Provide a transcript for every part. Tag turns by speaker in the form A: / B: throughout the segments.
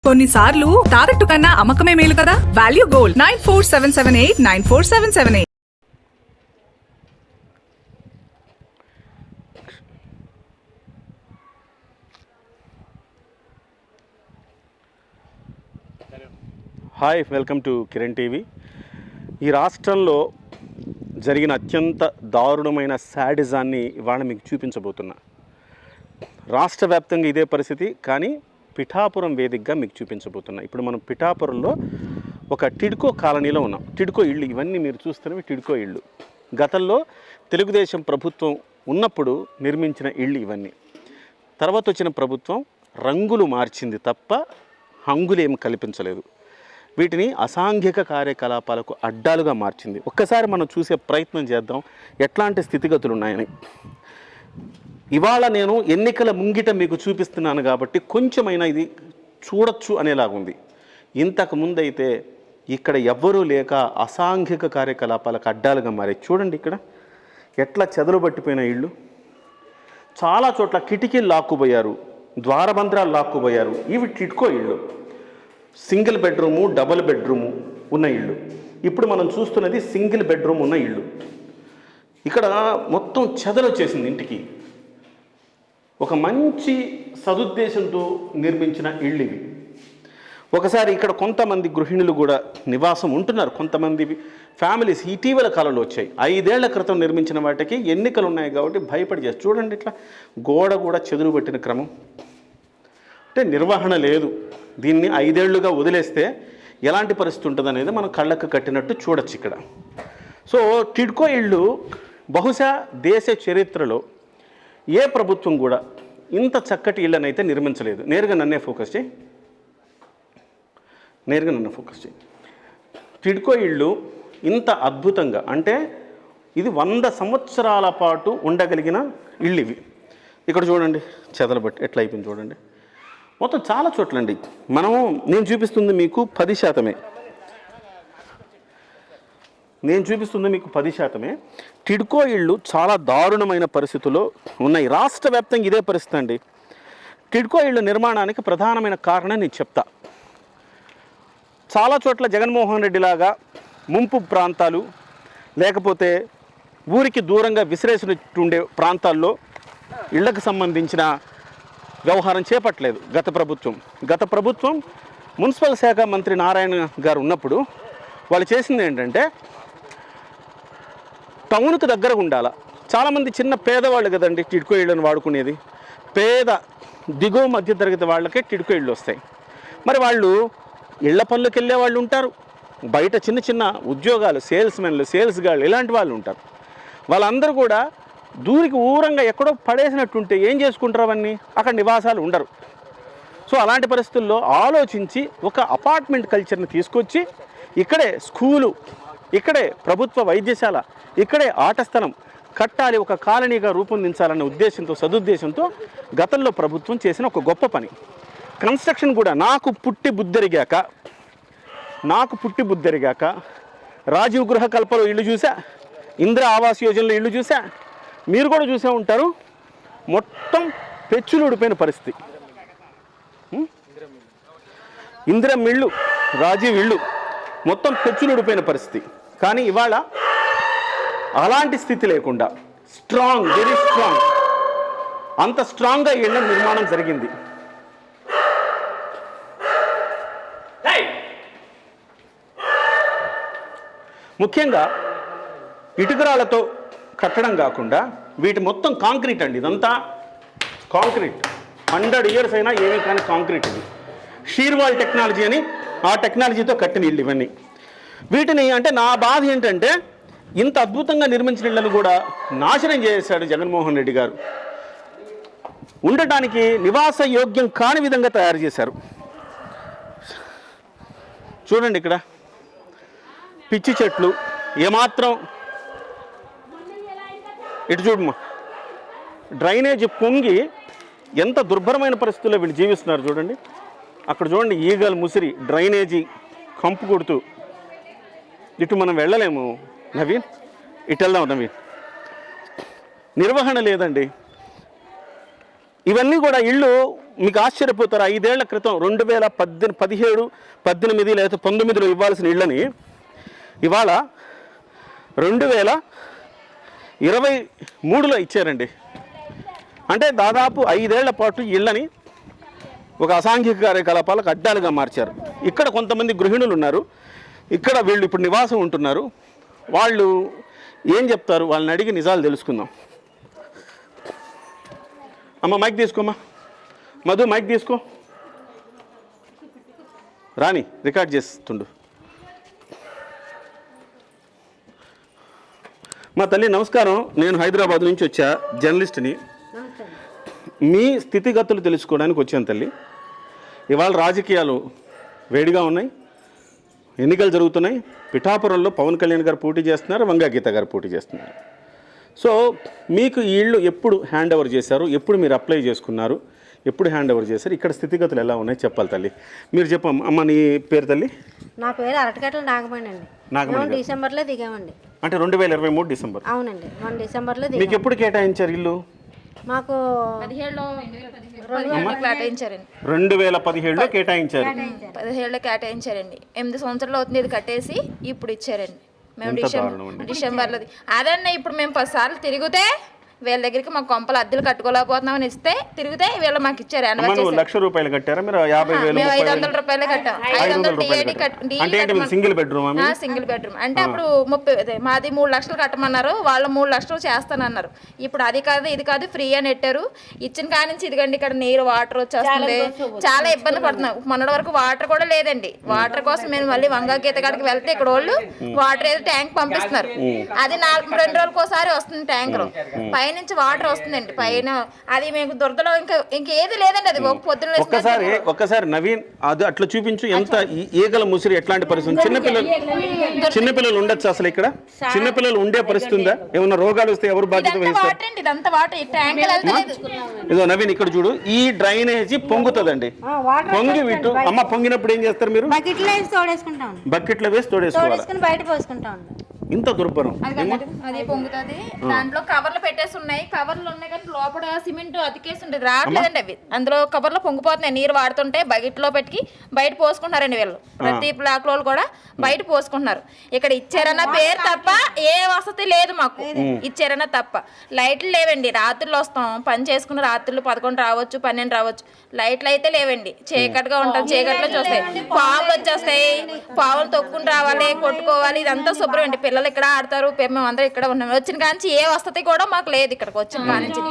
A: కొన్నిసార్లు తాకట్టు కన్నా అమ్మకమే మేలు కదా. Value gold 9477894778.
B: Hi, welcome to Kiran TV. ఈ రాష్ట్రంలో జరిగిన అత్యంత దారుణమైన శాడిజాన్ని ఇవాళ మీకు చూపించబోతున్నా. రాష్ట్ర వ్యాప్తంగా ఇదే పరిస్థితి, కానీ పిఠాపురం వేదికగా మీకు చూపించబోతున్నా. ఇప్పుడు మనం పిఠాపురంలో ఒక టిడ్కో కాలనీలో ఉన్నాం. టిడ్కో ఇళ్ళు, ఇవన్నీ మీరు చూస్తున్నవి టిడ్కో ఇళ్ళు. గతంలో తెలుగుదేశం ప్రభుత్వం ఉన్నప్పుడు నిర్మించిన ఇళ్ళు ఇవన్నీ. తర్వాత వచ్చిన ప్రభుత్వం రంగులు మార్చింది తప్ప హంగులేం కల్పించలేదు. వీటిని అసాంఘిక కార్యకలాపాలకు అడ్డాలుగా మార్చింది. ఒక్కసారి మనం చూసే ప్రయత్నం చేద్దాం ఎట్లాంటి స్థితిగతులు ఉన్నాయని. ఇవాళ నేను ఎన్నికల ముంగిట మీకు చూపిస్తున్నాను కాబట్టి కొంచెమైనా ఇది చూడొచ్చు అనేలాగుంది. ఇంతకు ముందైతే ఇక్కడ ఎవ్వరూ లేక అసాంఘిక కార్యకలాపాలకు అడ్డాలుగా మారాయి. చూడండి ఇక్కడ ఎట్లా చెదలు పట్టిపోయిన ఇళ్ళు. చాలా చోట్ల కిటికీలు లాక్కుపోయారు, ద్వారబంధ్రాలు లాక్కుపోయారు. ఇవి టిడ్కో ఇళ్ళు. సింగిల్ బెడ్రూము, డబుల్ బెడ్రూము ఉన్న ఇళ్ళు. ఇప్పుడు మనం చూస్తున్నది సింగిల్ బెడ్రూమ్ ఉన్న ఇళ్ళు. ఇక్కడ మొత్తం చెదలు వచ్చేసింది ఇంటికి. ఒక మంచి సదుద్దేశంతో నిర్మించిన ఇళ్ళు ఇవి. ఒకసారి ఇక్కడ కొంతమంది గృహిణులు కూడా నివాసం ఉంటున్నారు. కొంతమంది ఫ్యామిలీస్ ఇటీవల కాలంలో వచ్చాయి. 5 ఏళ్ల క్రితం నిర్మించిన వాటికి ఎన్నికలు ఉన్నాయి కాబట్టి భయపడి చేస్తారు. చూడండి ఇట్లా గోడ కూడా చెదురు పెట్టిన క్రమం. అంటే నిర్వహణ లేదు. దీన్ని 5 ఏళ్లుగా వదిలేస్తే ఎలాంటి పరిస్థితి ఉంటుంది అనేది మనం కళ్ళకు కట్టినట్టు చూడొచ్చు ఇక్కడ. సో టిడ్కో ఇళ్ళు బహుశా దేశ చరిత్రలో ఏ ప్రభుత్వం కూడా ఇంత చక్కటి ఇళ్ళనైతే నిర్మించలేదు. నేరుగా నన్ను ఫోకస్ చేయి. టిడ్కో ఇళ్ళు ఇంత అద్భుతంగా, అంటే ఇది 100 సంవత్సరాల పాటు ఉండగలిగిన ఇళ్ళు ఇవి. ఇక్కడ చూడండి చెదలు బట్టి ఎట్లా అయిపోయింది చూడండి. మొత్తం చాలా చోట్లండి. నేను చూపిస్తుంది మీకు 10%. టిడ్కో ఇళ్ళు చాలా దారుణమైన పరిస్థితుల్లో ఉన్నాయి. రాష్ట్ర వ్యాప్తంగా ఇదే పరిస్థితి అండి. టిడ్కో ఇళ్ళ నిర్మాణానికి ప్రధానమైన కారణం నేను చెప్తా. చాలా చోట్ల జగన్మోహన్ రెడ్డి లాగా ముంపు ప్రాంతాలు, లేకపోతే ఊరికి దూరంగా విసిరేసినట్టుండే ప్రాంతాల్లో ఇళ్లకు సంబంధించిన వ్యవహారం చేపట్టలేదు గత ప్రభుత్వం మున్సిపల్ శాఖ మంత్రి నారాయణ గారు ఉన్నప్పుడు వాళ్ళు చేసింది ఏంటంటే టౌన్కు దగ్గరగా ఉండాలా. చాలామంది చిన్న పేదవాళ్ళు కదండి టిడ్కో ఇళ్ళను వాడుకునేది. పేద దిగువ మధ్యతరగతి వాళ్ళకే టిడ్కో ఇళ్ళు వస్తాయి. మరి వాళ్ళు ఇళ్ల పనులకు వెళ్ళే వాళ్ళు ఉంటారు, బయట చిన్న చిన్న ఉద్యోగాలు, సేల్స్మెన్లు, సేల్స్ గాళ్ళు, ఇలాంటి వాళ్ళు ఉంటారు. వాళ్ళందరూ కూడా ఊరంగా ఎక్కడో పడేసినట్టుంటే ఏం చేసుకుంటారు? అవన్నీ అక్కడ నివాసాలు ఉండరు. సో అలాంటి పరిస్థితుల్లో ఆలోచించి ఒక అపార్ట్మెంట్ కల్చర్ని తీసుకొచ్చి ఇక్కడే స్కూలు, ఇక్కడే ప్రభుత్వ వైద్యశాల, ఇక్కడే ఆట స్థలం కట్టాలి, ఒక కాలనీగా రూపొందించాలన్న సదుద్దేశంతో గతంలో ప్రభుత్వం చేసిన ఒక గొప్ప పని. కన్స్ట్రక్షన్ కూడా నాకు పుట్టి బుద్ధెరిగాక రాజీవ్ గృహ కల్పలో ఇల్లు చూసా, ఇందిరా ఆవాస్ యోజనలో ఇల్లు చూసా, మీరు కూడా చూసే ఉంటారు. మొత్తం పెచ్చులుడిపోయిన పరిస్థితి. ఇందిరం ఇళ్ళు, రాజీవ్ ఇళ్ళు మొత్తం పెచ్చులుడిపోయిన పరిస్థితి. కానీ ఇవాళ అలాంటి స్థితి లేకుండా వెరీ స్ట్రాంగ్, అంత స్ట్రాంగ్గా ఇళ్ళ నిర్మాణం జరిగింది. ముఖ్యంగా ఇటుకరాలతో కట్టడం కాకుండా వీటి మొత్తం కాంక్రీట్ అండి. ఇదంతా కాంక్రీట్. 100 years అయినా ఏమీ కానీ కాంక్రీట్. ఇది షీర్వాల్ టెక్నాలజీ అని, ఆ టెక్నాలజీతో కట్టిన ఇళ్ళు ఇవన్నీ. వీటిని అంటే నా బాధ ఏంటంటే ఇంత అద్భుతంగా నిర్మించిన ఇళ్లను కూడా నాశనం చేశాడు జగన్మోహన్ రెడ్డి గారు. ఉండటానికి నివాస యోగ్యం కాని విధంగా తయారు చేశారు. చూడండి ఇక్కడ పిచ్చి చెట్లు, ఏమాత్రం ఇటు చూడమ్మా, డ్రైనేజీ పొంగి ఎంత దుర్భరమైన పరిస్థితుల్లో వీళ్ళు జీవిస్తున్నారు చూడండి. అక్కడ చూడండి ఈగలు ముసిరి డ్రైనేజీ కంపు కొడుతూ. ఇటు మనం వెళ్ళలేము నవీన్, ఇటు వెళ్దాం నవీన్. నిర్వహణ లేదండి. ఇవన్నీ కూడా ఇళ్ళు మీకు ఆశ్చర్యపోతారు. 5 ఏళ్ల క్రితం 2017, 18 లేదా 19లో ఇవ్వాల్సిన ఇళ్ళని ఇవాళ 2023లో ఇచ్చారండి. అంటే దాదాపు 5 ఏళ్ల పాటు ఇళ్ళని ఒక అసాంఘిక కార్యకలాపాలకు అడ్డాలుగా మార్చారు. ఇక్కడ కొంతమంది గృహిణులు ఉన్నారు, ఇక్కడ వీళ్ళు ఇప్పుడు నివాసం ఉంటున్నారు. వాళ్ళు ఏం చెప్తారు, వాళ్ళని అడిగి నిజాలు తెలుసుకుందాం. అమ్మ మైక్ తీసుకోమ్మా, మధు మైక్ తీసుకో, రాని రికార్డ్ చేస్తుండు. మా తల్లి నమస్కారం, నేను హైదరాబాద్ నుంచి వచ్చా, జర్నలిస్ట్ని. మీ స్థితిగతులు తెలుసుకోవడానికి వచ్చాను తల్లి. ఇవాళ రాజకీయాలు వేడిగా ఉన్నాయి, ఎన్నికలు జరుగుతున్నాయి. పిఠాపురంలో పవన్ కళ్యాణ్ గారు పోటీ చేస్తున్నారు, వంగా గీత గారు పోటీ చేస్తున్నారు. సో మీకు ఈ ఇళ్ళు ఎప్పుడు హ్యాండ్ ఓవర్ చేశారు, ఎప్పుడు మీరు అప్లై చేసుకున్నారు, ఎప్పుడు హ్యాండ్ ఓవర్ చేశారు, ఇక్కడ స్థితిగతులు ఎలా ఉన్నాయి చెప్పాలి తల్లి. మీరు చెప్పమ్మ. అమ్మ నీ పేరు తల్లి?
C: నా పేరు అరటికట్టల నాగమణి అండి.
B: నాగమణి
C: డిసెంబర్లో దిగామండి.
B: అంటే 2023 డిసెంబర్.
C: అవునండి, 1 డిసెంబర్లో
B: మీకు
C: దిగాం.
B: ఎప్పుడు కేటాయించారు ఇల్లు?
C: మాకు
D: 2017లో కేటాయించారండి.
B: 2017లో కేటాయించారు.
D: 17లో కేటాయించారండి. 8 సంవత్సరాలు అవుతుంది ఇది కట్టేసి, ఇప్పుడు ఇచ్చారండి. మేము డిసెంబర్లో అదన్న ఇప్పుడు మేము 10 సార్లు తిరిగితే వీళ్ళ దగ్గరికి మా కొంపలు అద్దెలు కట్టుకోలేకపోతున్నామని ఇస్తే తిరిగితే వీళ్ళు మాకు ఇచ్చారు.
B: ₹1,00,000 కట్టారా మీరు? 50,000
D: మేము 500 రూపాయలు కట్టాం. 500
B: సింగిల్ బెడ్రూమ్.
D: సింగిల్ బెడ్రూమ్ అంటే అప్పుడు 30 మాది 3 లక్షలు కట్టమన్నారు, వాళ్ళు 3 లక్షలు చేస్తానన్నారు. ఇప్పుడు అది కాదు ఇది కాదు ఫ్రీ అని పెట్టారు. ఇచ్చిన కాడి నుంచి ఇదిగండి ఇక్కడ నీరు వాటర్ వచ్చేస్తుంది, చాలా ఇబ్బంది పడుతున్నాం. మొన్నటి వరకు వాటర్ కూడా లేదండి. వాటర్ కోసం మేము మళ్ళీ వంగా గీత కాడికి వెళ్తే ఇక్కడ వాళ్ళు వాటర్ ఏదో ట్యాంక్ పంపిస్తున్నారు. అది 2 రోజులకు ఒకసారి వస్తుంది ట్యాంకర్. పైనుంచి వాటర్ వస్తుందండి పైన. అది మీకు దురదలో ఇంకేది లేదండి. అది పొద్దున
B: ఒక్కసారి నవీన్ అది అట్లా చూపించు. ఎంత ఈగల ముసిరి, ఎట్లాంటి పరిస్థితి? చిన్నపిల్లలు ఉండొచ్చు అసలు ఇక్కడ? చిన్నపిల్లలు ఉండే పరిస్థితి ఉందా? ఏమన్నా రోగాలు వస్తే ఎవరు బాధ్యత వహిస్తారు? ఇదో నవీన్ ఇక్కడ చూడు, ఈ డ్రైనేజీ పొంగుతుందండి. పొంగి విట్టు అమ్మ, పొంగినప్పుడు ఏం చేస్తారు మీరు?
C: బకెట్లో వేసి తోడేసుకుంటాం.
B: బకెట్లో వేసి తోడేసుకోవాలి.
C: బయట పోసుకుంటాం.
B: ఇంత దుర్భరం.
D: అది పొంగుతుంది. దాంట్లో కవర్లు పెట్టేసి ఉన్నాయి. కవర్లు ఉన్నాయి కానీ లోపల సిమెంట్ అతికేసి ఉంటుంది, రావట్లేదండి అవి. అందులో కవర్లో పొంగిపోతున్నాయి. నీరు వాడుతుంటే బకెట్ లో పెట్టి బయట పోసుకుంటారండి వీళ్ళు. ప్రతి బ్లాక్ లో కూడా బయట పోసుకుంటున్నారు. ఇక్కడ ఇచ్చారన్న పేరు తప్ప ఏ వసతి లేదు మాకు. ఇచ్చారన్న తప్ప లైట్లు లేవండి. రాత్రులు వస్తాం పని చేసుకున్న, రాత్రులు 11 రావచ్చు, 12 రావచ్చు. లైట్లు అయితే లేవండి. చీకటిగా ఉంటాం. చీకట్లో చూస్తాయి పావులు వచ్చేస్తాయి. పావులు తొక్కుని రావాలి, కొట్టుకోవాలి. ఇదంతా శుభ్రం అండి. పిల్లలు ఇక్కడ ఆడతారు, మేము అందరం ఇక్కడ ఉన్నాం. వచ్చిన కాంచి ఏ వసతి కూడా మాకు లేదు. ఇక్కడికి వచ్చిన కాంచి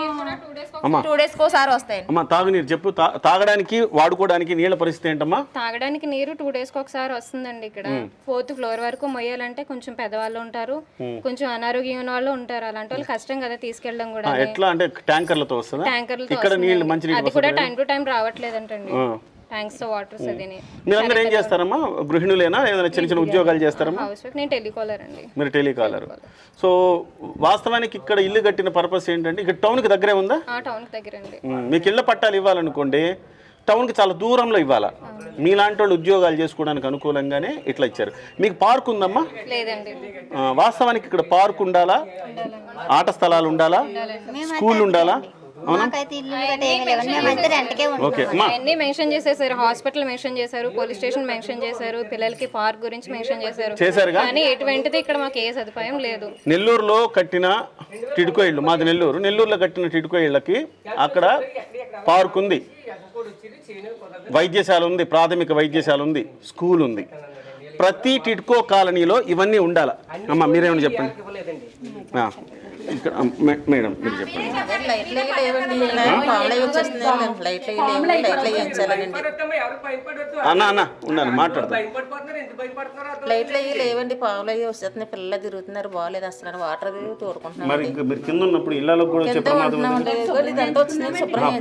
D: 2 డేస్కి ఒకసారి వస్తాయండి.
B: అమ్మా తాగునీరు చెప్పు. తాగడానికి వాడుకోవడానికి నీళ్ళ పరిస్థితి ఏంటమ్మా?
E: తాగడానికి నీరు 2 డేస్కి ఒకసారి వస్తుందండి. ఇక్కడ 4th ఫ్లోర్ వరకు మొయ్యాలంటే కొంచెం పెద్దవాళ్ళు ఉంటారు, కొంచెం అనారోగ్యం ఉన్న వాళ్ళు ఉంటారు. అలాంటి వాళ్ళు కష్టం కదా తీసుకెళ్ళడం కూడా.
B: ఎట్లా అంటే ట్యాంకర్లతో వస్తుందా?
E: ట్యాంకర్లతో
B: ఇక్కడ నీళ్ళు మంచి
E: అది కూడా టైం టు టైం రావట్లేదంటండి. థ్యాంక్స్ టు వాటర్ సదిని.
B: మీరందరూ ఏం చేస్తారమ్మా? గృహిణులేనా? ఏదైనా చిన్న చిన్న ఉద్యోగాలు చేస్తారమ్మా?
E: House wife. నేను టెలికాలర్ అండి.
B: మీరు టెలికాలర్. సో వాస్తవానికి ఇక్కడ ఇల్లు కట్టిన పర్పస్ ఏంటంటే ఇక్కడ టౌన్కి దగ్గరే ఉందా?
E: టౌన్కి దగ్గరండి.
B: మీకు ఇళ్ల పట్టాలు ఇవ్వాలనుకోండి, టౌన్కి చాలా దూరంలో ఇవ్వాలా. మీలాంటి వాళ్ళు ఉద్యోగాలు చేసుకోవడానికి అనుకూలంగానే ఇట్లా ఇచ్చారు. మీకు పార్క్ ఉందమ్మా?
E: లేదండి.
B: వాస్తవానికి ఇక్కడ పార్క్ ఉండాలా, ఆట స్థలాలు ఉండాలా, స్కూల్ ఉండాలా?
E: అన్ని మెన్షన్ చేసేసారు. హాస్పిటల్ మెన్షన్ చేశారు, పోలీస్ స్టేషన్ మెన్షన్ చేశారు, పిల్లలకి పార్క్ గురించి మెన్షన్ చేశారు. కానీ ఎటువంటిది ఇక్కడ మాకు ఏ సదుపాయం లేదు.
B: నెల్లూరులో కట్టిన టిడ్కో ఇళ్ళు, మాది నెల్లూరులో కట్టిన టిడ్కో ఇళ్ళకి అక్కడ పార్క్ ఉంది, వైద్యశాల ఉంది, ప్రాథమిక వైద్యశాల ఉంది, స్కూల్ ఉంది. ప్రతి టిడ్కో కాలనీలో ఇవన్నీ ఉండాలి. అమ్మ మీరేమని చెప్పండి. ఇక్కడ మేడం మీరు చెప్పండి. అన్న అన్న ఉండాలి మాట్లాడతాను.
F: లైట్లు అయ్యి లేవండి, పావులు అయ్యి వస్తున్నాయి, పిల్లలు తిరుగుతున్నారు, బాగాలేదు అసలు. వాటర్ తోడుకుంటున్నారు.
B: మరి మీరు కింద ఉన్నప్పుడు ఇళ్లలో కూడా వచ్చే ప్రమాదం ఉంది.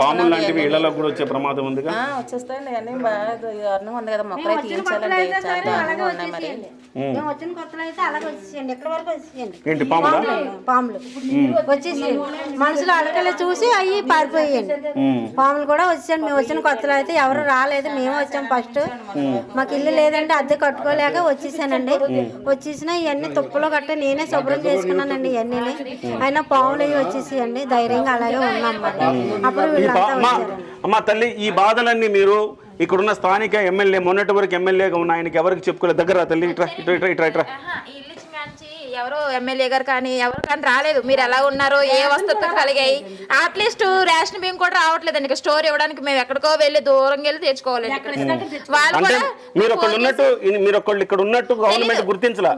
B: పాములు లాంటివి ఇళ్లలో కూడా వచ్చే ప్రమాదం ఉంది.
F: వచ్చేస్తాయండి అన్నీ బాగా దారుణంగా ఉంది కదా. మొక్కలు తీయించాలండి, చాలా దారుణంగా ఉన్నాయి. మరి
C: వచ్చిన కొత్తలో అయితే అలాగే వచ్చేయండి, ఎక్కడ వరకు వచ్చేయండి.
B: ఏంటి పాములు?
C: పాములు వచ్చేసి మనుషులు అలకలు చూసి అవి పారిపోయాయండి. పాములు కూడా వచ్చాయండి. మేము వచ్చిన కొత్తలో అయితే ఎవరు రాలేదు, మేము వచ్చాం ఫస్ట్. మాకు ఇల్లు లేదంటే అద్దె కట్టుకోలేక వచ్చేసానండి. వచ్చేసిన ఇవన్నీ తుప్పలో గట్ట నేనే శుభ్రం చేసుకున్నానండి ఇవన్నీ. అయినా పాములు అవి వచ్చేసాయండి. ధైర్యంగా అలాగే ఉన్నాం. అప్పుడు వీళ్ళంతా వచ్చారు.
B: అమ్మ తల్లి, ఈ బాధలన్నీ మీరు ఇక్కడున్న స్థానిక ఎమ్మెల్యే, మొన్నటి వరకు ఎమ్మెల్యేగా ఉన్న ఆయనకి ఎవరికి చెప్పుకోలేదు? దగ్గర తల్లి ఇట్రా ఇట్రా ఇట్రా ఇట్రా.
D: ఇల్లు మంచి ఎవరో ఎమ్మెల్యే గారు కానీ ఎవరు కానీ రాలేదు. మీరు ఎలా ఉన్నారో, ఏ వస్తువులు కలిగాయి, అట్లీస్ట్ రేషన్ బియ్యం కూడా రావట్లేదండి. ఇక స్టోర్ ఇవ్వడానికి మేము ఎక్కడికో వెళ్ళి దూరంగా వెళ్ళి తెచ్చుకోవాలండి. వాళ్ళు కూడా
B: మీరు ఇక్కడ ఉన్నట్టు గవర్నమెంట్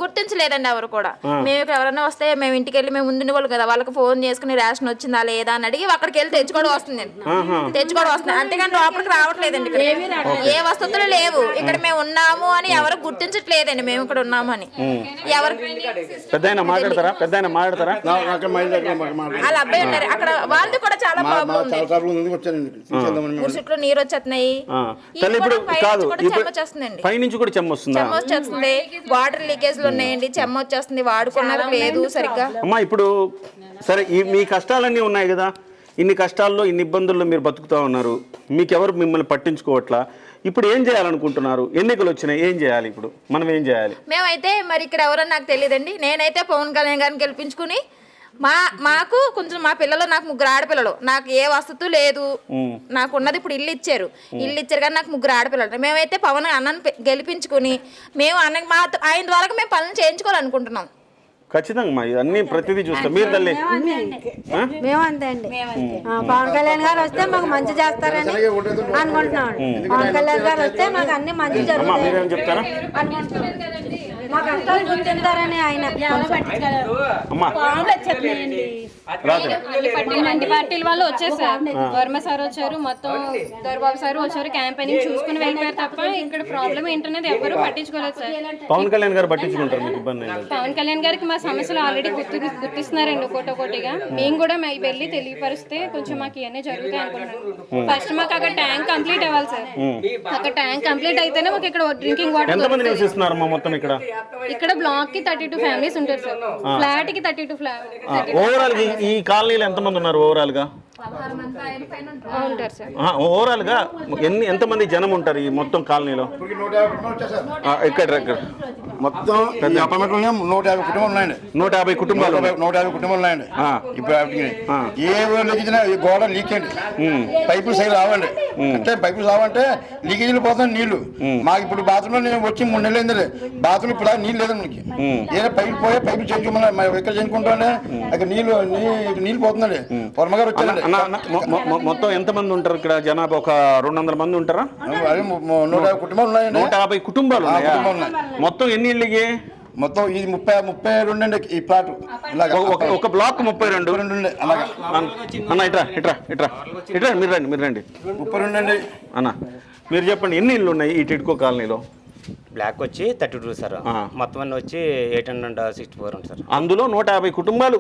D: గుర్తించలేదండి ఎవరు కూడా. మేము ఎవరైనా వస్తే మేము ఇంటికి వెళ్ళి మేము ముందు వాళ్ళు కదా, వాళ్ళకి ఫోన్ చేసుకుని రేషన్ వచ్చిందా లేదా అని అడిగి అక్కడికి వెళ్ళి తెచ్చుకోవడం వస్తుంది. అంతేగాని లోపలికి రావట్లేదండి. ఏ వసతులు లేవు. ఇక్కడ మేము ఉన్నాము అని ఎవరు గుర్తించట్లేదండి. మేము ఇక్కడ ఉన్నాము అని ఎవరు
B: పెద్దాయన మాట్లాడతారా?
D: వాళ్ళ అబ్బాయి ఉన్నారు అక్కడ. వాళ్ళు కూడా చాలా ముసుట్లో నీరు వచ్చేస్తున్నాయి.
B: పైనుంచి కూడా చెమ్మ
D: వచ్చేస్తుంది. వాటర్ లీకేజ్లు ఉన్నాయండి. చెమ్మ వచ్చేస్తుంది. వాడుకున్నారు లేదు సరిగ్గా.
B: అమ్మా ఇప్పుడు సరే, మీ కష్టాలన్నీ ఉన్నాయి కదా, ఇన్ని కష్టాల్లో ఇన్ని ఇబ్బందుల్లో మీరు బతుకుతా ఉన్నారు. మీకెవరు మిమ్మల్ని పట్టించుకోవట్లా. ఇప్పుడు ఏం చేయాలనుకుంటున్నారు? ఎన్నికలు వచ్చినాయి, ఏం చేయాలి ఇప్పుడు? మనం ఏం చేయాలి?
D: మేమైతే మరి ఇక్కడ ఎవరని నాకు తెలియదండి. నేనైతే పవన్ కళ్యాణ్ గారిని గెలిపించుకుని మాకు కొంచెం మా పిల్లలు, నాకు 3 ఆడపిల్లలు, నాకు ఏ వసతు లేదు. నాకు ఉన్నది ఇప్పుడు ఇల్లు ఇచ్చారు కానీ నాకు 3 ఆడపిల్లలు. మేమైతే పవన్ అన్నని గెలిపించుకుని మేము ఆయన ద్వారా మేము పనులు చేయించుకోవాలనుకుంటున్నాం.
B: ఖచ్చితంగా అన్ని ప్రతిదీ చూస్తాం. మీరు తల్లి
C: మేము అంతే అండి. పవన్ కళ్యాణ్ గారు వస్తే మాకు మంచి చేస్తారని అనుకుంటున్నాం. పవన్ కళ్యాణ్ గారు వస్తే మాకు అన్ని మంచి జరుగుతాయి
B: చెప్తారా?
C: మా కష్టాలు గుర్తింటారని ఆయన
E: అన్ని పార్టీల వాళ్ళు వచ్చేసారు. వర్మ సార్ వచ్చారు, మొత్తం దొరబాబు సార్ వచ్చారు, క్యాంపెయినింగ్ చూసుకుని వెళ్ళిపోయారు తప్ప ఇక్కడ ప్రాబ్లం ఏంటనేది ఎవరు పట్టించుకోలేదు సార్.
B: పవన్ కళ్యాణ్ గారు పట్టించుకుంటారు. మీకు ఇబ్బంది?
E: పవన్ కళ్యాణ్ గారికి మా సమస్యలు ఆల్రెడీ గుర్తిస్తున్నారండి ఒకటోటిగా. మేము కూడా వెళ్ళి తెలియపరిస్తే కొంచెం మాకు ఇవన్నీ జరుగుతాయి అనుకుంటున్నాను. ఫస్ట్ మాకు అక్కడ ట్యాంక్ కంప్లీట్ అవ్వాలి సార్. అక్కడ ట్యాంక్ కంప్లీట్ అయితేనే మాకు ఇక్కడ డ్రింకింగ్ వాటర్. ఇక్కడ బ్లాక్ కి 32 ఫ్యామిలీస్ ఉంటారు సార్. ఫ్లాట్ కి 32
B: ఓవరాల్ ఈ కాలనీలో ఎంత మంది ఉన్నారు? ఓవరాల్ గా
E: ఉంటారు సార్.
B: ఓవరాల్ గా ఎంతమంది జనం ఉంటారు ఈ మొత్తం కాలనీలో? ఇక్కడ
G: మొత్తం 150 కుటుంబాలు ఉన్నాయండి.
B: 150 కుటుంబాలు
G: 150 కుటుంబాలు ఉన్నాయండి. ఇప్పుడు ఏ లీకేజ్ గోడ లీక్ అండి. పైపులు సైడ్ రావండి. అంటే పైపులు రావంటే లీకేజీలు పోతాయి నీళ్లు. మాకు ఇప్పుడు బాత్రూమ్ లో నేను వచ్చి 3 నెలలు అయింది. బాత్రూమ్ ఇప్పుడు నీళ్ళు లేదండి మనకి. ఏదో పైపులు పోయా, పైపులు చేయించుకోమని ఎక్కడ చేయించుకుంటానే అక్కడ నీళ్ళు పోతుందండి. పొరమగారు వచ్చారండి.
B: మొత్తం ఎంత మంది ఉంటారు ఇక్కడ జనాభా? ఒక 200 మంది ఉంటారా?
G: 150 కుటుంబాలు ఉన్నాయండి.
B: 150 కుటుంబాలు మొత్తం ఎన్ని ఇళ్ళకి?
G: మొత్తం ఇది 32 అండి ఈ ప్లాట్.
B: ఒక బ్లాక్ 32
G: అలాగా
B: అన్న. ఇట్రా ఇట్రా ఇట్రా ఇట్రా మీరు రండి
G: 32 అండి
B: అన్న. మీరు చెప్పండి, ఎన్ని ఇళ్ళు ఉన్నాయి ఈ టిడ్కో కాలనీలో?
H: బ్లాక్ వచ్చి 32 సార్. మొత్తం అన్ని వచ్చి 864 ఉంది సార్.
B: అందులో 150 కుటుంబాలు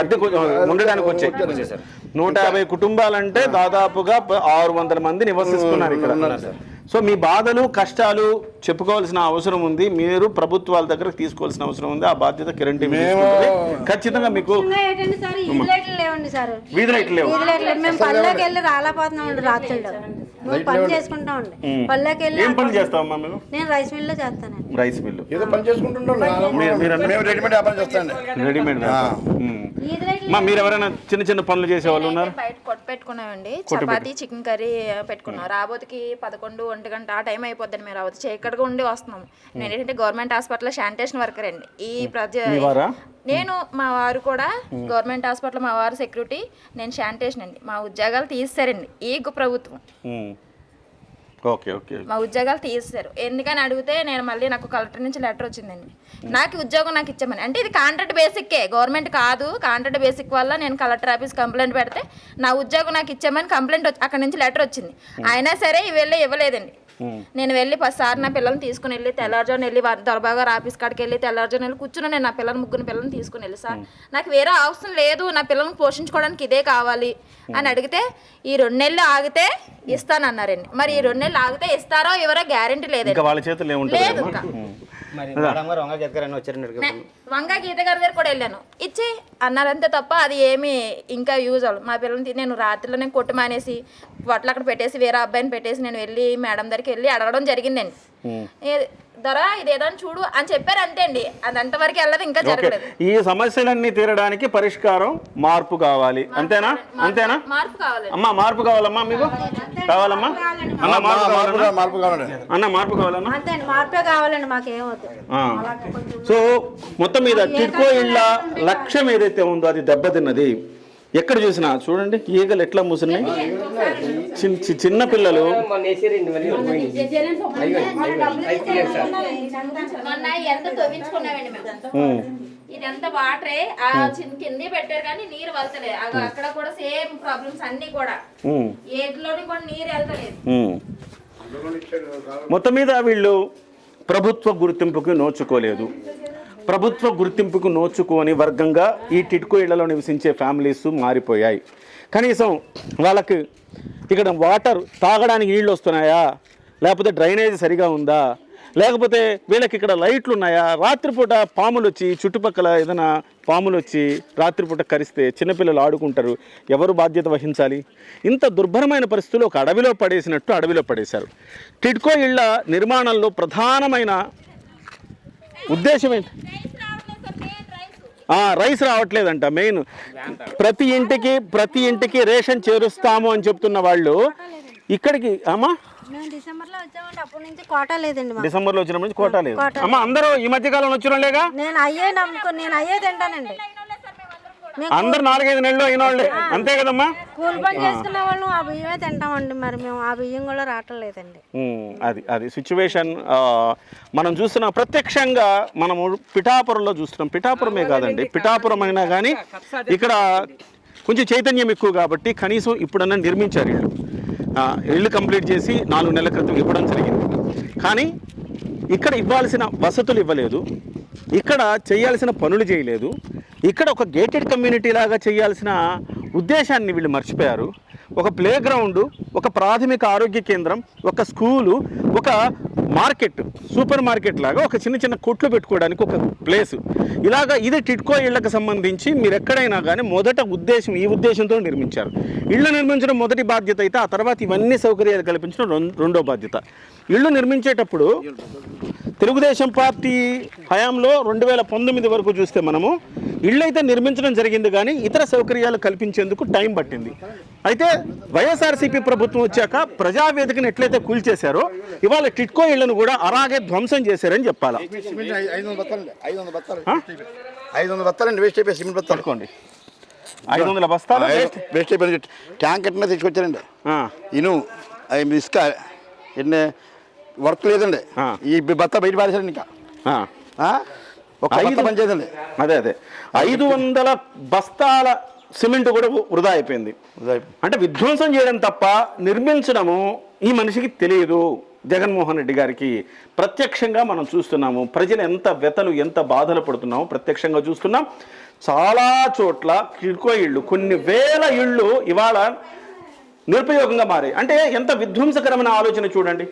B: అద్దెకు ఉండడానికి వచ్చాయి సార్. 150 కుటుంబాలంటే దాదాపుగా 600 మంది నివసిస్తున్నారు ఇక్కడ. సో మీ బాధలు కష్టాలు చెప్పుకోవాల్సిన అవసరం ఉంది. మీరు ప్రభుత్వాల దగ్గరకు తీసుకోవాల్సిన అవసరం ఉంది. ఆ బాధ్యత కిరణ్ టీవీ ఖచ్చితంగా మీకు.
C: లేవండి సార్,
B: వీధి లైట్లు లేవు.
C: మేము పల్లెకి వెళ్ళి రాలేకపోతున్నాం. రాత్రులు పని చేసుకుంటా ఉండే పల్లెకి వెళ్ళి.
B: ఏం పని చేస్తామమ్మా మేము?
C: నేను రైస్ మిల్ లో చేస్తాను.
B: రైస్ మిల్లు
G: ఏదో పని చేసుకుంటుంటాం. రెడీమేడ్ వ్యాపారం చేస్తాను.
B: రెడీమేడ్ మీరు ఎవరైనా చిన్న చిన్న పనులు చేసే వాళ్ళు ఉన్నారు?
D: బయట కొట్టు పెట్టుకున్నామండి. చపాతీ చికెన్ కర్రీ పెట్టుకున్నాం. రాబోతుకి 11, 1 గంట ఆ టైం అయిపోద్దండి. మేము రాబోతు ఇక్కడికి ఉండి వస్తున్నాం. నేను ఏంటంటే గవర్నమెంట్ హాస్పిటల్ శానిటేషన్ వర్కర్ అండి. ఈ నేను మా వారు కూడా గవర్నమెంట్ హాస్పిటల్, మా వారు సెక్యూరిటీ, నేను శానిటేషన్ అండి. మా ఉద్యోగాలు తీస్తారండి ఈ ప్రభుత్వం. మా ఉద్యోగాలు తీస్తారు. ఎందుకని అడిగితే నేను మళ్ళీ నాకు కలెక్టర్ నుంచి లెటర్ వచ్చిందండి. నాకు ఉద్యోగం నాకు ఇచ్చామని. అంటే ఇది కాంట్రాక్ట్ బేసిక్కే, గవర్నమెంట్ కాదు. కాంట్రాక్ట్ బేసిక్ వల్ల నేను కలెక్టర్ ఆఫీస్ కంప్లైంట్ పెడితే నా ఉద్యోగం నాకు ఇచ్చామని కంప్లైంట్ అక్కడ నుంచి లెటర్ వచ్చింది. అయినా సరే ఇవ్వలేదండి. నేను వెళ్ళి 10 సార్లు నా పిల్లల్ని తీసుకుని వెళ్ళి తెల్లారుజామున వెళ్ళి దొరబాగా ఆఫీస్ కాడికి వెళ్ళి తెల్లారుజామున వెళ్ళి కూర్చుని నేను నా పిల్లలు 3 పిల్లల్ని తీసుకుని వెళ్ళి, సార్ నాకు వేరే అవసరం లేదు, నా పిల్లల్ని పోషించుకోవడానికి ఇదే కావాలి అని అడిగితే ఈ 2 నెలలు ఆగితే ఇస్తానన్నారండి. మరి ఈ 2 నెలలు ఆగితే ఇస్తారో ఎవరో గ్యారెంటీ లేదండి.
B: వాళ్ళ చేతుల్లో
D: లేదు.
H: మరి మేడం గారు వంగ గెతగారని వచ్చారండి.
D: వంగ గీత గారి దగ్గర కూడా వెళ్ళాను, ఇచ్చి అన్నారంతే తప్ప అది ఏమి ఇంకా యూజ్ అవ్వదు. మా పిల్లల్ని నేను రాత్రిలో నేను కొట్టు మానేసి బట్టలు అక్కడ పెట్టేసి వేరే అబ్బాయిని పెట్టేసి నేను వెళ్ళి మేడం దగ్గరికి వెళ్ళి అడగడం జరిగిందండి. ధర ఇదేదో చూడు అని చెప్పారు, అంతే అండి. అది అంతవరకు వెళ్ళదు, ఇంకా జరగలేదు.
B: ఈ సమస్యలన్నీ తీరడానికి పరిష్కారం మార్పు కావాలి, అంతేనా? అంతేనా?
D: మార్పు కావాలి
B: అమ్మా, మార్పు కావాలమ్మా, మీకు కావాలమ్మా అన్న?
G: మార్పు కావాలండి
B: అన్న, మార్పు కావాలన్నా?
C: అంతే అండి, మార్పే కావాలండి, మాకేమవుతుంది.
B: సో మొత్తం మీద టిడ్కో ఇళ్ళ లక్ష్యం ఏదైతే ఉందో అది దెబ్బతిన్నది. ఎక్కడ చూసినా చూడండి ఈగలు ఎట్లా మూసున్నాయి. చిన్న పిల్లలు
D: మొన్న ఎంత తవ్వించుకున్నామండి మేము. ఇదంతా వాటరే కింద పెట్టారు కానీ నీరు వెళ్తలేదు. అక్కడ కూడా సేమ్ ప్రాబ్లమ్స్ అన్ని కూడా, ఏట్లోని కూడా నీరు వెళ్తలేదు.
B: మొత్తం మీద వీళ్ళు ప్రభుత్వ గుర్తింపుకు నోచుకోలేదు. ప్రభుత్వ గుర్తింపుకు నోచుకోని వర్గంగా ఈ టిడ్కో ఇళ్లలో నివసించే ఫ్యామిలీస్ మారిపోయాయి. కనీసం వాళ్ళకి ఇక్కడ వాటర్ తాగడానికి నీళ్ళు వస్తున్నాయా, లేకపోతే డ్రైనేజ్ సరిగా ఉందా, లేకపోతే వీళ్ళకి ఇక్కడ లైట్లు ఉన్నాయా, రాత్రిపూట పాములు వచ్చి చుట్టుపక్కల ఏదైనా పాములు వచ్చి రాత్రిపూట కరిస్తే చిన్నపిల్లలు ఆడుకుంటారు, ఎవరు బాధ్యత వహించాలి? ఇంత దుర్భరమైన పరిస్థితులు ఒక అడవిలో పడేసినట్టు అడవిలో పడేశారు. టిడ్కో ఇళ్ల నిర్మాణంలో ప్రధానమైన ఉద్దేశం ఏంటి? రైస్ రావట్లేదంట. మెయిన్ ప్రతి ఇంటికి రేషన్ చేరుస్తాము అని చెప్తున్న వాళ్ళు ఇక్కడికి అమ్మా
C: మేము డిసెంబర్లో వచ్చామండి, అప్పటి నుంచి కోటా లేదండి.
B: డిసెంబర్లో వచ్చినప్పటి నుంచి కోటా లేదు. అమ్మా, అందరూ ఈ మధ్య కాలంలో వచ్చినోళ్ళేగా?
C: నేను అయ్యే తింటానండి.
B: అందరు 4-5 నెలలు అయిన వాళ్ళే, అంతే కదమ్మా?
C: కూలి పని చేసుకున్న వాళ్ళు ఆ బియ్యమే తింటామండి. మరి మేము ఆ బియ్యం కూడా రావట్లేదండి.
B: అది సిచ్యువేషన్. మనం చూస్తున్న ప్రత్యక్షంగా మనము పిఠాపురంలో చూస్తున్నాం. పిఠాపురమే కాదండి, పిఠాపురం అయినా కానీ ఇక్కడ కొంచెం చైతన్యం ఎక్కువ కాబట్టి కనీసం ఇప్పుడన్నా నిర్మించారు ఇల్లు కంప్లీట్ చేసి 4 నెలల క్రితం ఇవ్వడం జరిగింది. కానీ ఇక్కడ ఇవ్వాల్సిన వసతులు ఇవ్వలేదు, ఇక్కడ చేయాల్సిన పనులు చేయలేదు, ఇక్కడ ఒక గేటెడ్ కమ్యూనిటీ లాగా చేయాల్సిన ఉద్దేశాన్ని వీళ్ళు మర్చిపోయారు. ఒక ప్లే గ్రౌండ్, ఒక ప్రాథమిక ఆరోగ్య కేంద్రం, ఒక స్కూలు, ఒక మార్కెట్, సూపర్ మార్కెట్ లాగా ఒక చిన్న కొట్లు పెట్టుకోవడానికి ఒక ప్లేసు, ఇలాగా ఇది టిడ్కో ఇళ్లకు సంబంధించి మీరు ఎక్కడైనా కానీ మొదట ఈ ఉద్దేశంతో నిర్మించారు. ఇళ్ళు నిర్మించడం మొదటి బాధ్యత అయితే ఆ తర్వాత ఇవన్నీ సౌకర్యాలు కల్పించడం రెండో బాధ్యత. ఇళ్ళు నిర్మించేటప్పుడు తెలుగుదేశం పార్టీ హయాంలో 2019 వరకు చూస్తే మనము ఇళ్ళు అయితే నిర్మించడం జరిగింది కానీ ఇతర సౌకర్యాలు కల్పించేందుకు టైం పట్టింది. అయితే వైఎస్ఆర్సీపీ ప్రభుత్వం వచ్చాక ప్రజావేదికను ఎట్లయితే కూల్చేశారో ఇవాళ టిడ్కో ఇళ్లను కూడా అలాగే ధ్వంసం చేశారని చెప్పాలా.
G: 500 బత్తాలండి వేస్ట్ అయిపోయి సిమెంట్ బత్తాలు అనుకోండి.
B: 500 బస్తాలు
G: వేస్ట్ అయిపోయి ట్యాంక్ ఎట్లా తీసుకొచ్చారండి. ఇను ఇసుక ఎన్ని వర్క్ లేదండి. ఈ బత్తా బయట పారేసారండి. ఇంకా ఒక పని చేయదండి.
B: అదే 500 బస్తాల సిమెంట్ కూడా వృధా అయిపోయింది. అంటే విధ్వంసం చేయడం తప్ప నిర్మించడము ఈ మనిషికి తెలియదు. జగన్మోహన్ రెడ్డి గారికి ప్రత్యక్షంగా మనం చూస్తున్నాము. ప్రజలు ఎంత వ్యతలు, ఎంత బాధలు పడుతున్నామో ప్రత్యక్షంగా చూస్తున్నాం. చాలా చోట్ల టిడ్కో ఇళ్ళు, కొన్ని వేల ఇళ్ళు ఇవాళ నిరుపయోగంగా మారాయి. అంటే ఎంత విధ్వంసకరమైన ఆలోచన చూడండి.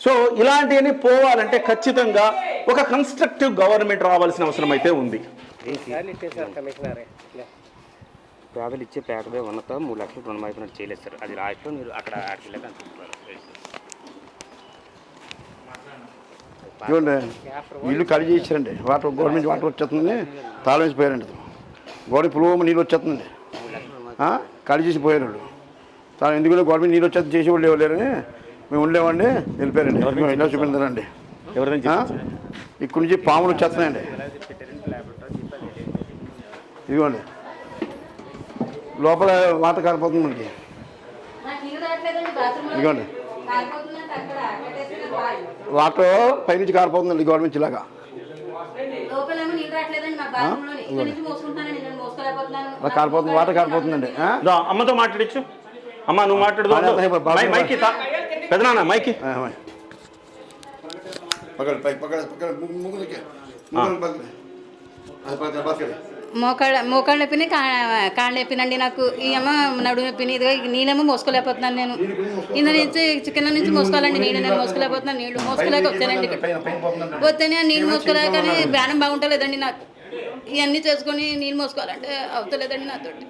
B: సో ఇలాంటివన్నీ పోవాలంటే ఖచ్చితంగా ఒక కన్స్ట్రక్టివ్ గవర్నమెంట్ రావాల్సిన అవసరం అయితే ఉంది.
H: పేదలు ఇచ్చే పేదలే ఉన్నత 3 లక్షలు రుణమాయిపోయినట్టు చేయలేదు సార్. అది లాస్ట్లో మీరు అక్కడ ఆడికి
G: చూడండి, ఇల్లు ఖాళీ చేయించారండి. గవర్నమెంట్ వాటర్ వచ్చేస్తుందని తాళం వేసి పోయారండి. గోడ పులువ నీళ్ళు వచ్చేస్తుందండి. ఖాళీ చేసి పోయారు వాళ్ళు. ఎందుకంటే గవర్నమెంట్ నీళ్ళు వచ్చేది చేసేవాళ్ళు లేవలేరని మేము ఉండేవాడిని వెళ్ళిపోయారండి. ఇలా చూపించారండి.
B: ఎవరైనా
G: ఇక్కడి నుంచి పాములు వచ్చేస్తున్నాయండి. ఇదిగోండి లోపల వాటర్ కారిపోతుంది మనకి. ఇదిగోండి వాటర్ పైనుంచి కారిపోతుందండి గవర్నమెంట్ ఇలాగా. కారిపోతుంది, వాటర్ కారిపోతుందండి.
B: అమ్మతో మాట్లాడచ్చు. అమ్మ నువ్వు మాట్లాడదు. మైకి పెదనా మైకి
I: మోకాళ్ళ నొప్పిని కాళ్ళ నొప్పినండి నాకు. ఈ అమ్మ నడుము నొప్పిని, ఇదిగో నేనేమో మోసుకోలేకపోతున్నాను. నేను కింద నుంచి కింద నుంచి మోసుకోవాలండి నీళ్ళు, నేను మోసుకోలేకపోతున్నాను. నీళ్ళు మోసుకోలేక వచ్చానండి ఇక్కడ. వస్తేనే నీళ్ళు మోసుకోలేక, కానీ బ్యానం బాగుంటలేదండి నాకు. ఇవన్నీ చేసుకొని నీళ్ళు మోసుకోవాలంటే అవుతలేదండి నాతోటి.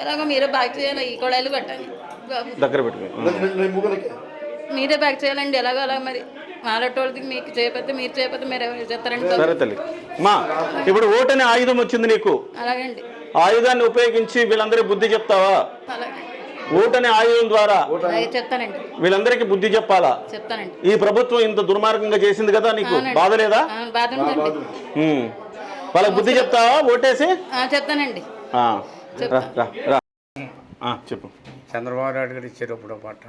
I: ఎలాగో మీరే బ్యాక్ చేయాలి, ఈ కొడాయిలు పెట్టండి
B: దగ్గర పెట్టుకో,
I: మీరే బ్యాక్ చేయాలండి. ఎలాగో అలా మరి మాలటోళ్ళకి మీకు చేయకపోతే మీరు చేయకపోతే మీరు ఎవరు చేస్తారండి.
B: సరే తల్లి. మా ఇప్పుడు ఓటు అనే ఆయుధం వచ్చింది నీకు,
I: అలాగండి.
B: ఆయుధాన్ని ఉపయోగించి వీళ్ళందరికీ బుద్ధి చెప్తావా?
I: అలాగే
B: ఓటు అనే ఆయుధం ద్వారా
I: చెప్తానండి,
B: వీళ్ళందరికీ బుద్ధి చెప్పాలా?
I: చెప్తానండి.
B: ఈ ప్రభుత్వం ఇంత దుర్మార్గంగా చేసింది కదా, నీకు బాధ లేదా?
I: బాధ ఉందండి.
B: వాళ్ళకి బుద్ధి చెప్తావా ఓటేసి?
I: చెప్తానండి.
B: చెప్పు.
J: చంద్రబాబు నాయుడు గారు ఇచ్చారు ఇప్పుడు పట్ట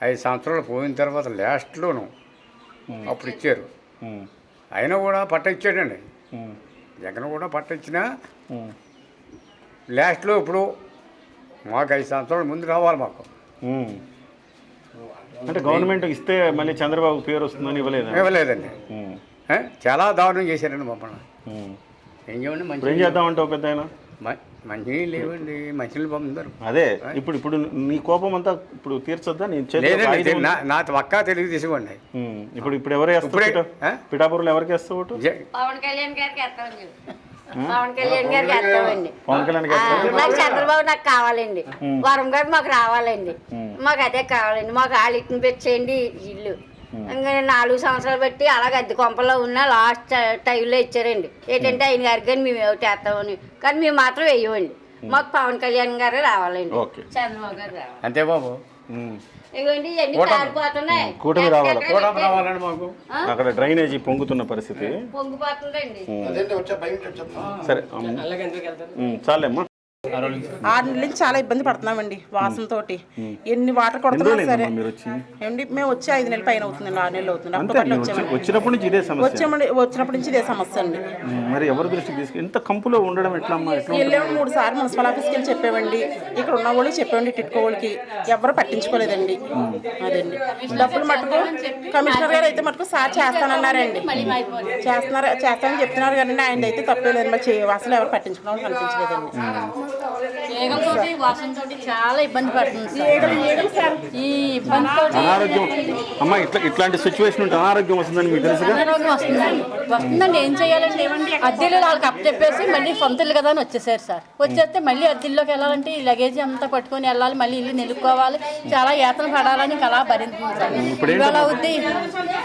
J: 5 సంవత్సరాలు పోయిన తర్వాత లాస్ట్లోను అప్పుడు ఇచ్చారు. అయినా కూడా పట్ట ఇచ్చాడండి. జగన్ కూడా పట్ట ఇచ్చినా లాస్ట్లో ఇప్పుడు మాకు 5 సంవత్సరాల ముందు రావాలి మాకు.
B: అంటే గవర్నమెంట్ ఇస్తే మళ్ళీ చంద్రబాబు పేరు వస్తుందని
J: ఇవ్వలేదండి. చాలా దారుణం చేశారండి మమ్మల్ని. ఏం చేయండి, మంచి
B: ఏం చేద్దామంటావు పెద్ద ఆయన?
J: మంచినీళ్ళు లేవండి, మంచినీళ్ళు పంపుతారు.
B: అదే ఇప్పుడు నీ కోపం అంతా ఇప్పుడు తీర్చొద్దా?
J: లేదండి, నా పక్కా తెలుగు తీసుకోండి.
B: ఇప్పుడు ఎవరు వేస్తారు పిఠాపురంలో? ఎవరికి వేస్తావు ఓటు?
C: పవన్ కళ్యాణ్ గారికి వేస్తామండి. పవన్ కళ్యాణ్ గారికి వేస్తామండి.
B: పవన్ కళ్యాణ్ గారు
C: నాకు చంద్రబాబు నాకు కావాలండి. వరం గారు మాకు రావాలండి. మాకు అదే కావాలండి. మాకు వాళ్ళు ఇట్ని పెట్టేయండి ఇల్లు. ఇంకా 4 సంవత్సరాలు బట్టి అలాగే అద్దె కొంపలో ఉన్న లాస్ట్ టైంలో ఇచ్చారండి. ఏంటంటే ఆయన గారికి కానీ మేము ఒకటి వేస్తామని, కానీ మేము మాత్రం వేయమండి. మాకు పవన్ కళ్యాణ్ గారే రావాలండి, చంద్రబాబు గారు రావాలి.
J: అంతే బాబు.
C: ఇవ్వండి ఇవన్నీ కారిపోతున్నాయి.
B: కూటమి రావాలి.
J: రావాలండి మాకు.
B: అక్కడ డ్రైనేజీ పొంగుతున్న పరిస్థితి
C: పొంగిపోతుందండి.
B: సరే చాలేమ్మా.
K: 6 నెలల నుంచి చాలా ఇబ్బంది పడుతున్నామండి వాసనతో. ఎన్ని వాటర్ కొడుతున్నా సరే. ఏమండి మేము వచ్చి 5 నెలల పైన అవుతుందండి, 6 నెలలు అవుతుంది.
B: వచ్చినప్పటి నుంచి ఇదే సమస్య.
K: వచ్చినప్పటి నుంచి ఇదే సమస్య అండి.
B: మరి ఎవరి దృష్టికి తీసుకు ఇంత కంపులో ఉండడం ఎట్లా?
K: వెళ్ళాము 3 సార్లు మున్సిపల్ ఆఫీస్కి వెళ్ళి చెప్పామండి. ఇక్కడ ఉన్న వాళ్ళు చెప్పామండి, టిట్కో వాళ్ళకి ఎవరు పట్టించుకోలేదండి. అదండి డబ్బులు మటుకు కమిషనర్ గారు అయితే మటుకు సార్ చేస్తానన్నారండి. చేస్తానని చెప్తున్నారు కానీ ఆయన అయితే తప్పలేదు. మరి అసలు ఎవరు పట్టించుకోవడం కనిపించలేదండి.
I: వాసనతోటి చాలా ఇబ్బంది పడుతుంది. ఈ
B: అనారోగ్యం అమ్మా, ఇట్లాంటి సిచ్యువేషన్ ఉంటే అనారోగ్యం వస్తుందని మీకు తెలుసుగా?
I: వస్తుందండి. ఏం చేయాలండి? అద్దెలు వాళ్ళకి అప్పు చెప్పేసి మళ్ళీ సొంత ఇల్లు కదా అని వచ్చేసారు సార్. వచ్చేస్తే మళ్ళీ అద్దెల్లోకి వెళ్ళాలంటే ఈ లగేజ్ అంతా పట్టుకొని వెళ్ళాలి, మళ్ళీ ఇల్లు నిలుపుకోవాలి, చాలా యాతన పడాలని అలా భరించింది సార్.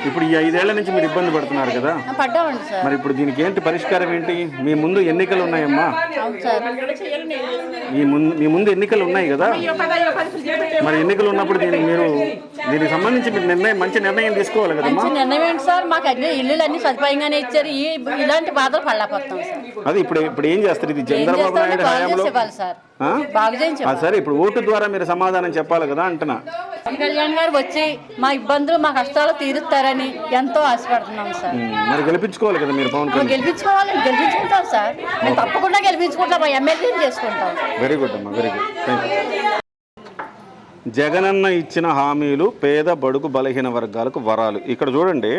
B: ఇప్పుడు ఈ 5 ఏళ్ల నుంచి మీరు ఇబ్బంది పడుతున్నారు కదా,
I: పడ్డామండి సార్.
B: మరి ఇప్పుడు దీనికి ఏంటి పరిష్కారం ఏంటి? మీ ముందు ఎన్నికలు ఉన్నాయమ్మా. మీ ముందు ఎన్నికలు ఉన్నాయి కదా, మరి ఎన్నికలు ఉన్నప్పుడు దీనికి సంబంధించి మీరు మంచి నిర్ణయం తీసుకోవాలి కదా.
I: మంచి నిర్ణయం ఏంటి సార్? మాకు అన్ని ఇల్లు అన్ని సదుపాయంగానే ఇచ్చారు. ఇలాంటి బాధలు పడలేకపోతాం సార్.
B: అది ఇప్పుడు ఏం చేస్తారు? ఇది చంద్రబాబు నాయుడు హయాంలో సరే. ఇప్పుడు ఓటు ద్వారా మీరు సమాధానం చెప్పాలి కదా అంటున్నా.
I: పవన్ కళ్యాణ్ గారు వచ్చి మా ఇబ్బందులు మా కష్టాలు తీరుస్తారని ఎంతో ఆశపడుతున్నాం సార్.
B: మరి గెలిపించుకోవాలి కదా మీరు పవన్ కళ్యాణ్.
I: గెలిపించుకుంటాం సార్, మేము తప్పకుండా గెలిపించుకుంటాం, మా ఎమ్మెల్యేని చేసుకుంటాం.
B: వెరీ గుడ్ అమ్మా, very good. Thank you. Jagananna ఇచ్చిన హామీలు పేద బడుగు బలహీన వర్గాలకు వరాలు. ఇక్కడ చూడండి,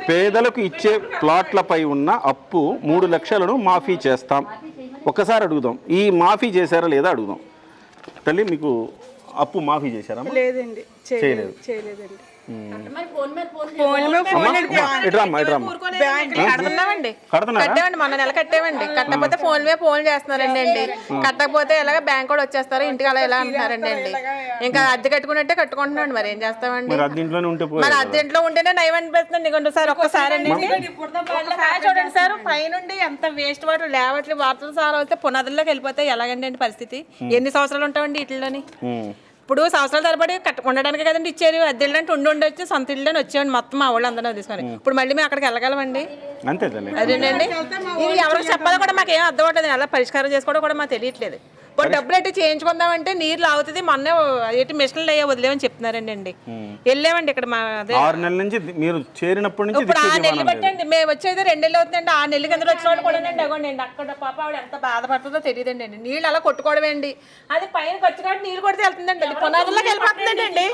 B: పేదలకు ఇచ్చే ప్లాట్లపై ఉన్న అప్పు 3 లక్షలను మాఫీ చేస్తాం. ఒక్కసారి అడుగుదాం, ఈ మాఫీ చేశారా లేదా అడుగుదాం. తల్లి, మీకు అప్పు మాఫీ చేశారా?
K: లేదండి,
B: చేయలేదు.
F: కట్టామండి, మొన్న నెల కట్టామండి. కట్టకపోతే ఫోన్ చేస్తున్నారండి అండి. కట్టకపోతే ఎలాగ బ్యాంక్ కూడా వచ్చేస్తారు ఇంటికి, అలా ఎలా అంటున్నారండి అండి. ఇంకా అద్దె కట్టుకున్నట్టే కట్టుకుంటున్నాడు. మరి ఏం చేస్తామండి? మరి అద్దెంట్లో ఉంటేనే నయం అనిపిస్తుంది సార్. ఒక్కసారి అండి చూడండి సార్, పైనుండి ఎంత వేస్ట్ వాటర్ లేవట్లు వాటర్ సార్ అయితే పునాదుల్లోకి వెళ్ళిపోతే ఎలాగండి అండి పరిస్థితి? ఎన్ని సంవత్సరాలు ఉంటామండి వీటిలోని? ఇప్పుడు సంవత్సరాల తరబడి ఉండడానికి కదండి ఇచ్చారు. అద్దెళ్ళు అంటే ఉండొచ్చు, సొంత ఇల్లు అని వచ్చేవాడి మొత్తం మా వాళ్ళు అందరూ తీసుకొని. ఇప్పుడు మళ్ళీ మేము అక్కడికి వెళ్ళగలమండి? అదేనండి, ఇది ఎవరికి చెప్పాలో కూడా మాకు ఏం అర్థం అవుతుంది. అలా పరిష్కారం చేసుకోవడం కూడా మాకు తెలియట్లేదు. పోనీ డబ్బులు అయితే చేయించుకుందామంటే నీరు లాగుతుంది. మొన్న ఏంటి మిషన్లు అయ్యా వదిలేమని చెప్తున్నారండి అండి. వెళ్ళామండి ఇక్కడ మా
B: 6 నెలల నుంచి మీరు చేరినప్పటి నుంచి
F: ఇప్పుడు 6 నెలలు బట్టండి. మేము వచ్చేది 2 నెలలు అవుతుందండి. 6 నెలల కింద వచ్చిన వాళ్ళు కూడా అగోండి అక్కడ పాప ఆవిడ ఎంత బాధపడుతుందో తెలియదండి అండి. నీళ్ళు అలా కొట్టుకోవడమేండి. అది పైన ఖర్చు కాబట్టి నీళ్ళు కొడితే వెళ్తుందండి. అది పునాదుల్లోకి వెళ్ళిపోతుందండి అండి.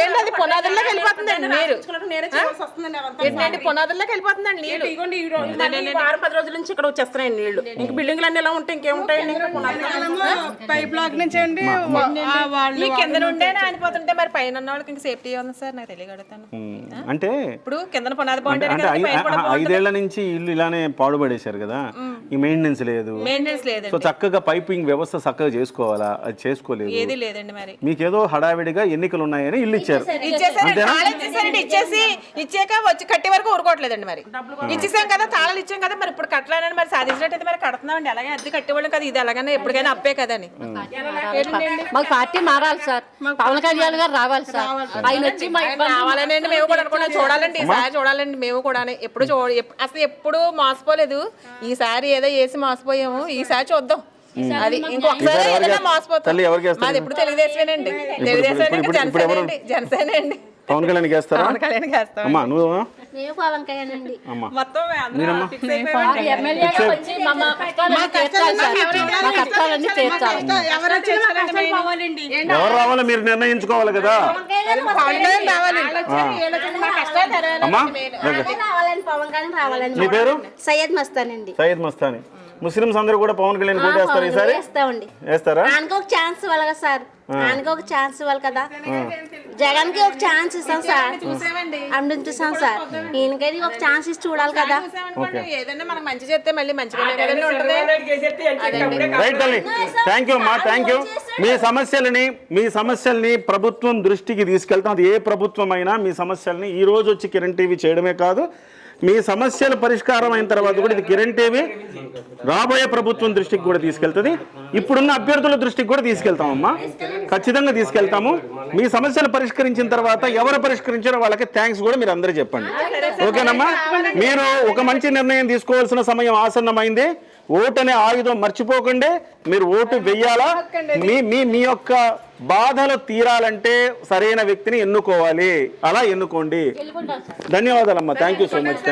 F: ఏంటి అది పునాదుల్లోకి వెళ్ళిపోతుందండి నీరు. ఏంటంటే పునాదుల్లోకి వెళ్ళిపోతుందండి నీళ్ళు.
K: 10 రోజుల నుంచి ఇక్కడ వచ్చేస్తున్నాయండి నీళ్లు. ఇంక బిల్డింగ్లు అన్ని ఎలా ఉంటాయి, ఇంకేముంటాయండి.
F: పైప్ బ్లాక్ నుంచి అండి ఈ కింద నుండే ఆనిపోతుంటే మరి పైన ఉన్న వాళ్ళకి ఇంకా సేఫ్టీ ఉంది సార్. నాకు తెలియగలుగుతాను
B: అంటే
F: ఇప్పుడు కింద పునాది బాగుంటే
B: 5 ఏళ్ల నుంచి ఇల్లు ఇలానే పాడుపడేశారు కదా, ఈ మెయింటెనెన్స్ లేదు.
F: మెయింటెనెన్స్ లేదండి.
B: సో చక్కగా పైపింగ్ వ్యవస్థ చక్కగా చేసుకోవాలా, అది చేసుకోలేదు.
F: ఏది లేదండి. మరి
B: మీకేదో హడావిడిగా ఎన్నికలు ఉన్నాయని ఇల్లు ఇచ్చారు.
F: ఇచ్చాక వచ్చి కట్టే వరకు ఊరుకోవట్లేదండి. మరి ఇచ్చేసాం కదా, తాళాలు ఇచ్చాం కదా, మరి ఇప్పుడు కట్టలేనని మరి సాధించినట్టయితే మరి కడుతున్నామండి. అలాగే అద్దె కట్టేవాళ్ళం కదా, ఇది అలాగనే ఎప్పటికైనా అప్పే కదని.
I: మాకు పార్టీ మారాలి సార్, పవన్ కళ్యాణ్ గారు రావాలి సార్. ఆయన వచ్చి
F: రావాలనండి మేము కూడా అనుకున్నాం. చూడాలండి ఈసారి, చూడాలండి మేము కూడా. అసలు ఎప్పుడు మోసపోలేదు. ఈసారి ఏదో వేసి మోసపోయాము, ఈసారి చూద్దాం. అది ఇంకొకసారి ఏదైనా మోసపోతాం. మాది ఎప్పుడు తెలుగుదేశమేనండి. తెలుగుదేశం జనసేన, జనసేన అండి.
B: పవన్ కళ్యాణ్ వేస్తారా?
F: పవన్ కళ్యాణ్ వేస్తాం.
B: అమ్మా నువ్వు
F: మొత్తం
B: ఎవరు రావాలో మీరు నిర్ణయించుకోవాలి కదా. అమ్మా మీ పేరు?
C: సయ్యద్ మస్తానండి.
B: సయ్యద్ మస్తాని. ముస్లిమ్స్ అందరూ కూడా పవన్ కళ్యాణ్ ఓటు వేస్తారు ఈసారి? వేస్తారా?
C: ఆయనకి ఒక ఛాన్స్ ఇవ్వాలి కదా సార్, ఆయనకి ఒక ఛాన్స్ ఇవ్వాలి కదా. జగన్ కి ఒక ఛాన్స్ ఇస్తాం సార్, చూసాం సార్. ఈయనకైతే ఒక ఛాన్స్ ఇచ్చి చూడాలి కదా.
F: ఏదైనా మనకు మంచి చేస్తే మళ్ళీ మంచిగానే కదండి ఉంటుంది.
B: రైట్ తల్లి, థ్యాంక్ యూ అమ్మా, థ్యాంక్ యూ. మీ సమస్యల్ని ప్రభుత్వం దృష్టికి తీసుకెళ్తాం. అది ఏ ప్రభుత్వం అయినా మీ సమస్యల్ని ఈ రోజు వచ్చి కిరణ్ టీవీ చేయడమే కాదు, మీ సమస్యల పరిష్కారం అయిన తర్వాత కూడా ఇది కిరణ్ టీవీ రాబోయే ప్రభుత్వం దృష్టికి కూడా తీసుకెళ్తుంది. ఇప్పుడున్న అభ్యర్థుల దృష్టికి కూడా తీసుకెళ్తామమ్మా, ఖచ్చితంగా తీసుకెళ్తాము. మీ సమస్యలు పరిష్కరించిన తర్వాత ఎవరు పరిష్కరించారో వాళ్ళకి థ్యాంక్స్ కూడా మీరు అందరూ చెప్పండి. ఓకేనమ్మా? మీరు ఒక మంచి నిర్ణయం తీసుకోవాల్సిన సమయం ఆసన్నమైంది. ఓటు అనే ఆయుధం మర్చిపోకండి. మీరు ఓటు వెయ్యాలా. మీ యొక్క బాధలు తీరాలంటే సరైన వ్యక్తిని ఎన్నుకోవాలి. అలా ఎన్నుకోండి. ధన్యవాదాలమ్మా. Thank you so much.